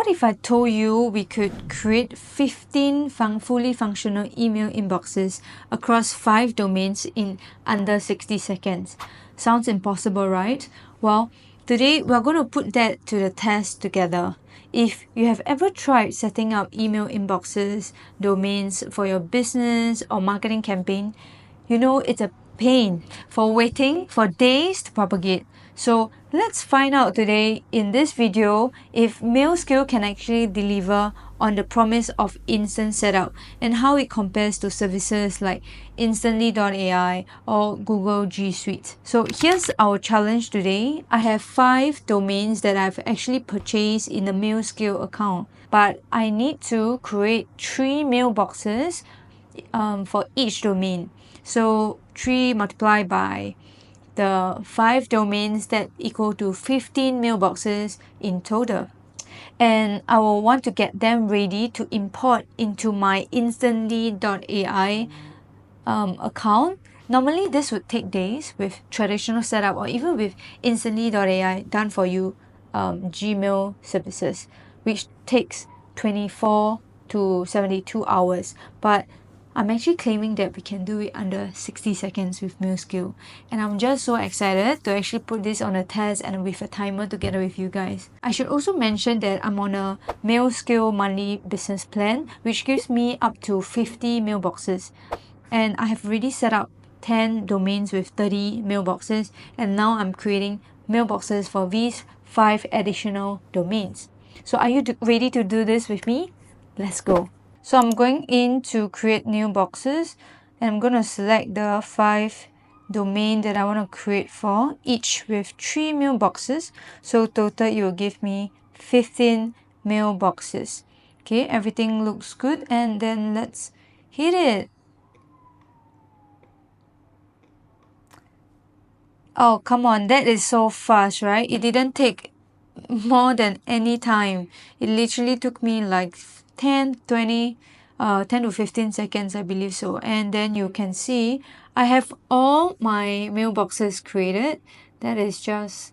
what if I told you we could create 15 fully functional email inboxes across 5 domains in under 60 seconds? Sounds impossible, right? Well, today we're going to put that to the test together. If you have ever tried setting up email inboxes, domains for your business or marketing campaign, you know it's a pain for waiting for days to propagate. So let's find out today in this video if Mailscale can actually deliver on the promise of instant setup and how it compares to services like Instantly.ai or Google G Suite. So here's our challenge today. I have 5 domains that I've actually purchased in the Mailscale account, but I need to create 3 mailboxes for each domain. So 3 multiplied by the 5 domains that equal to 15 mailboxes in total. And I will want to get them ready to import into my Instantly.ai account. Normally this would take days with traditional setup or even with Instantly.ai done for you Gmail services, which takes 24 to 72 hours. But I'm actually claiming that we can do it under 60 seconds with Mailscale. And I'm just so excited to actually put this on a test and with a timer together with you guys. I should also mention that I'm on a Mailscale monthly business plan, which gives me up to 50 mailboxes. And I have already set up 10 domains with 30 mailboxes. And now I'm creating mailboxes for these 5 additional domains. So are you ready to do this with me? Let's go. So I'm going in to create new boxes and I'm going to select the 5 domain that I want to create for, each with 3 mailboxes. So total it will give me 15 mailboxes. Okay, everything looks good, and then let's hit it. Oh, come on, that is so fast, right? It didn't take more than any time. It literally took me like 10 to 15 seconds, I believe so. And then you can see I have all my mailboxes created. That is just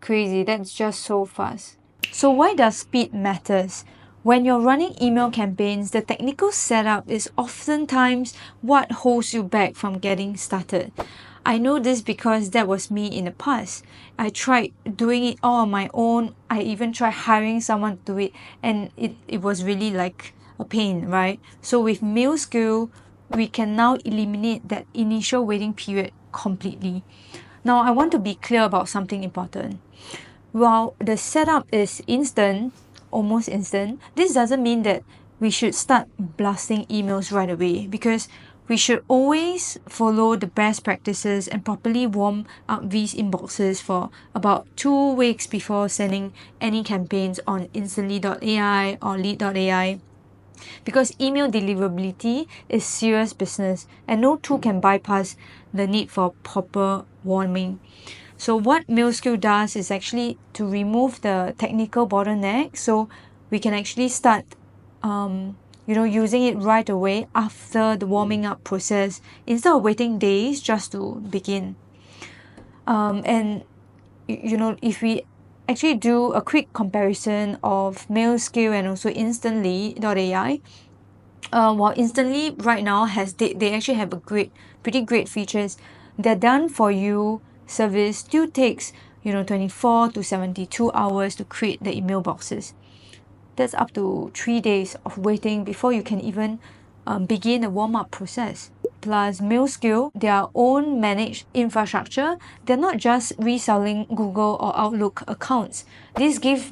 crazy. That's just so fast. So why does speed matters? When you're running email campaigns, the technical setup is oftentimes what holds you back from getting started. I know this because that was me in the past. I tried doing it all on my own. I even tried hiring someone to do it, and it was really like a pain, right? So with Mailscale, we can now eliminate that initial waiting period completely. Now, I want to be clear about something important. While the setup is instant, almost instant, this doesn't mean that we should start blasting emails right away, because we should always follow the best practices and properly warm up these inboxes for about 2 weeks before sending any campaigns on Instantly.ai or Lead.ai. Because email deliverability is serious business and no tool can bypass the need for proper warming. So what Mailscale does is actually to remove the technical bottleneck, so we can actually start using it right away after the warming up process instead of waiting days just to begin. And if we actually do a quick comparison of Mailscale and also Instantly.ai, while Instantly right now they actually have pretty great features. Their done for you service still takes 24 to 72 hours to create the email boxes. That's up to 3 days of waiting before you can even begin the warm-up process. Plus Mailscale, their own managed infrastructure, they're not just reselling Google or Outlook accounts. This gives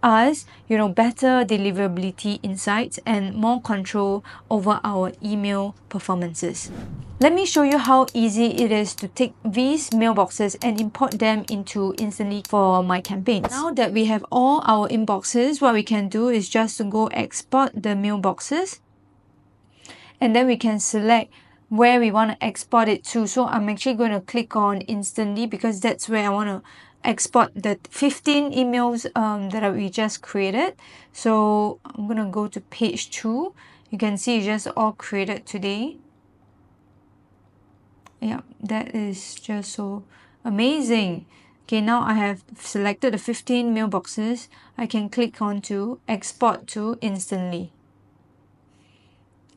us better deliverability insights and more control over our email performances. Let me show you how easy it is to take these mailboxes and import them into Instantly for my campaigns. Now that we have all our inboxes, what we can do is just to go export the mailboxes, and then we can select where we want to export it to. So I'm actually going to click on Instantly because that's where I want to export the 15 emails that we just created. So I'm going to go to page 2. You can see it's just all created today. Yeah, that is just so amazing. Okay, now I have selected the 15 mailboxes. I can click on to export to Instantly.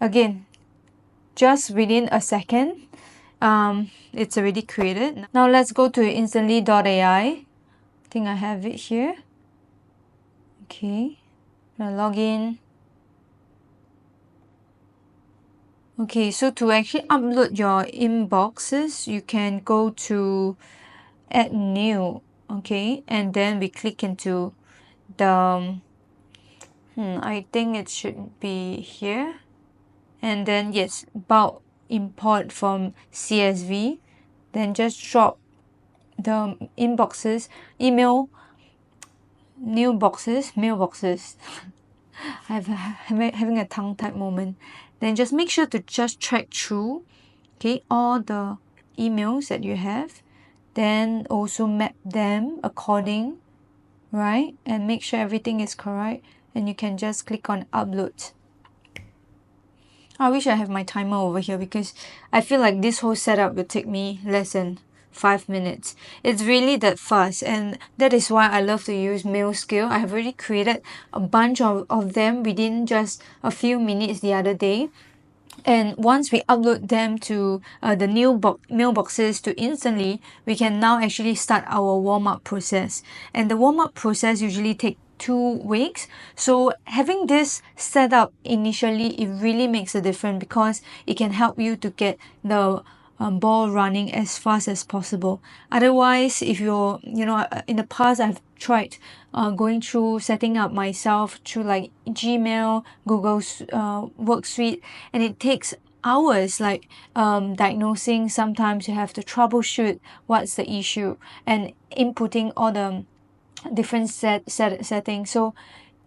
Again, just within a second, it's already created. Now let's go to Instantly.ai. I think I have it here. Okay, I'm gonna log in. Okay, so to actually upload your inboxes, you can go to add new. Okay, and then we click into the I think it should be here, and then yes, bulk import from CSV, then just drop the inboxes, mailboxes. having a tongue tied moment. Then just make sure to just track through, okay, all the emails that you have, then also map them according, right, and make sure everything is correct, and you can just click on upload. I wish I have my timer over here because I feel like this whole setup will take me less than 5 minutes. It's really that fast, and that is why I love to use Mailscale. I have already created a bunch of them within just a few minutes the other day. And once we upload them to the new mailboxes to Instantly, we can now actually start our warm-up process. And the warm-up process usually takes 2 weeks. So having this set up initially, it really makes a difference because it can help you to get the ball running as fast as possible. Otherwise, if you're, in the past, I've tried going through setting up myself through like Gmail, Google's Work Suite, and it takes hours, like diagnosing. Sometimes you have to troubleshoot what's the issue and inputting all the different settings. So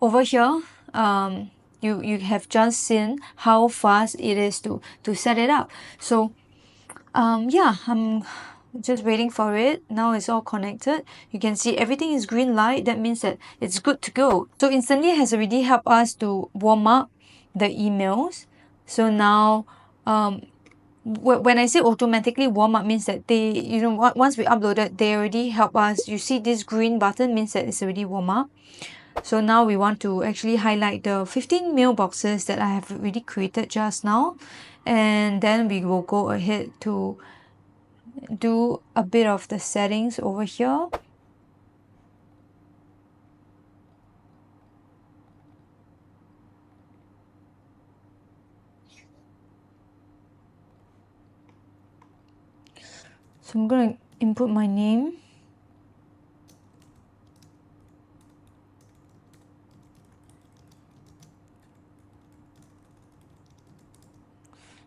over here, you have just seen how fast it is to set it up. So yeah, I'm just waiting for it. Now it's all connected. You can see everything is green light. That means that it's good to go. So Instantly has already helped us to warm up the emails. So now when I say automatically warm up, means that they, once we uploaded, they already help us. You see this green button means that it's already warm up. So now we want to actually highlight the 15 mailboxes that I have already created just now, and then we will go ahead to do a bit of the settings over here. So I'm going to input my name.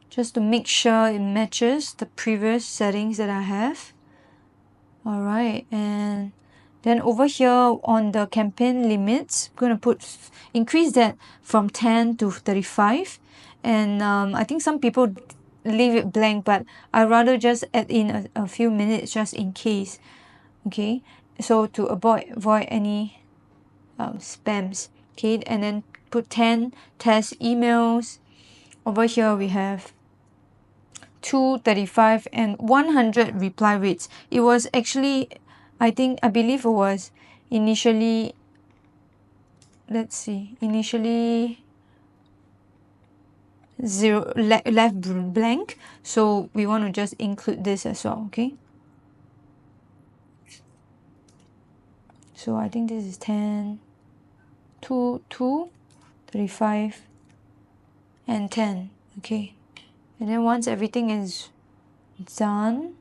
Just to make sure it matches the previous settings that I have. Alright, and then over here on the campaign limits, I'm going to increase that from 10 to 35. And I think some people leave it blank, but I'd rather just add in a few minutes just in case. Okay, so to avoid any spams. Okay, and then put 10 test emails. Over here we have 235 and 100 reply rates. It was actually, I believe it was initially, initially zero left blank, so we want to just include this as well. Okay, so I think this is 10, 2, 35 and 10. Okay, and then once everything is done,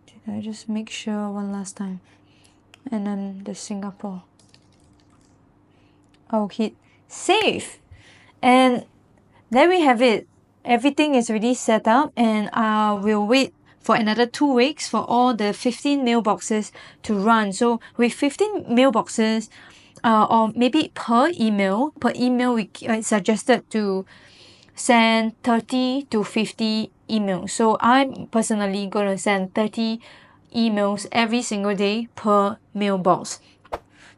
did I just make sure one last time, and then the Singapore, I'll hit save, and there we have it. Everything is already set up, and we'll wait for another 2 weeks for all the 15 mailboxes to run. So with 15 mailboxes, or maybe per email, we suggested to send 30 to 50 emails. So I'm personally going to send 30 emails every single day per mailbox.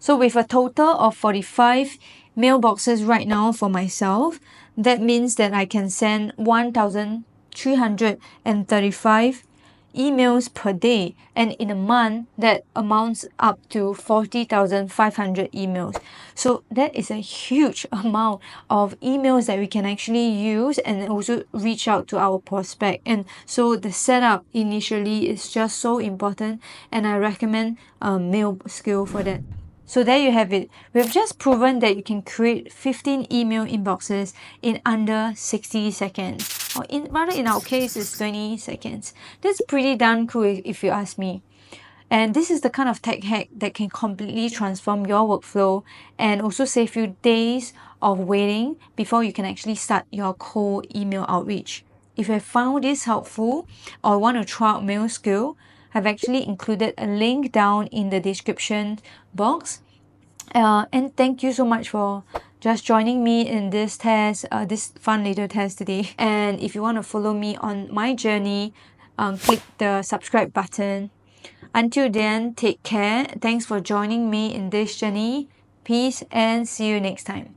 So with a total of 45 mailboxes right now for myself, that means that I can send 1,335 emails per day, and in a month that amounts up to 40,500 emails. So that is a huge amount of emails that we can actually use and also reach out to our prospect. And so the setup initially is just so important, and I recommend Mailscale for that. So there you have it. We've just proven that you can create 15 email inboxes in under 60 seconds. Or rather in our case, it's 20 seconds. That's pretty darn cool if you ask me. And this is the kind of tech hack that can completely transform your workflow and also save you days of waiting before you can actually start your cold email outreach. If you have found this helpful or want to try out Mailscale, I've actually included a link down in the description box. And thank you so much for just joining me in this test, this fun little test today. And if you want to follow me on my journey, click the subscribe button. Until then, take care. Thanks for joining me in this journey. Peace and see you next time.